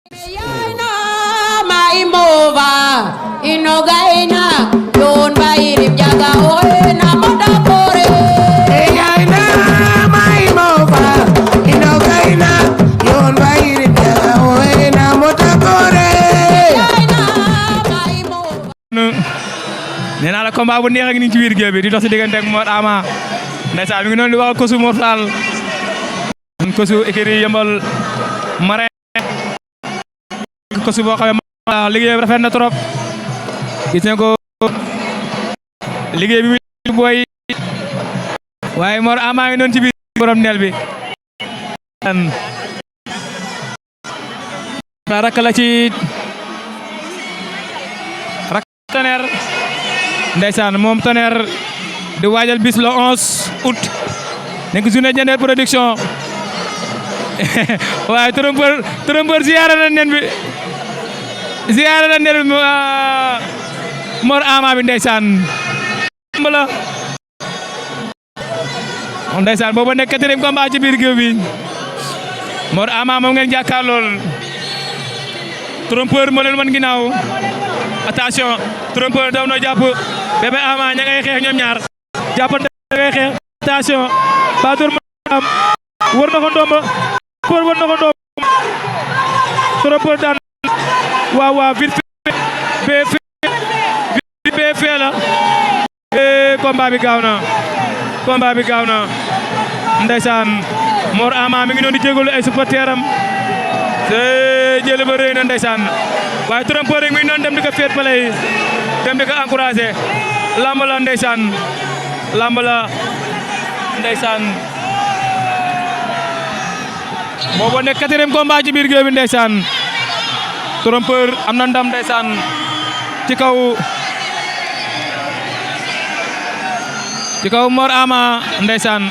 Yayna maimova inogaina don bairim jaga oena modapore. Yayna maimova inogaina don bairim jaga oena modapore. Yayna maimova. nee naa la combat bu neex ak ni ci biir géew bi di dox ci diggante ak Mor Ama ndeysaan mi ngi noonu di wax Kosu Mor Fall Kosu écurie Yeumbeul Marin Kosu boo xamee liggéey bi rafet na trop gis nga ko liggéey bi muy booy waaye Mor Ama ngi noonu ci biir borom neel bi rakk la ci rakk Tonnerre ndeysaan moom Tonnerre di waajal bis le 11 août nekk journée Diender production waaye trompeur ziyaara na nen bi ziyaara na nen bi Mor Ama bi ndeysaan la ndeysaan boobu nekk quatrième combat ci biir géew bi Mor Ama moom ngeen jàkkaarlool trompeur moo leen wan ginnaaw attention trompeur daw na jàpp Bébé Ama ña ngay xeex ñoom ñaar jàppante ña ngay xeex attention Bator am wër na ko ndomba pour wër na ko ndomba trompeur daan waaw vite fait la combat bi gaaw na ndeysaan Mor Ama mi ngi doon di jégalu ay supporteram jël ba rëy na ndeysaan waaye trompeur rek mi ngi doon dem di ko fair play dem di ko encouragé lamb la ndeysaan boobu nekk quatrième combat ci biir géew bi ndeysaan trompeur am na ndam ndeysaan ci kaw Mor Ama ndeysaan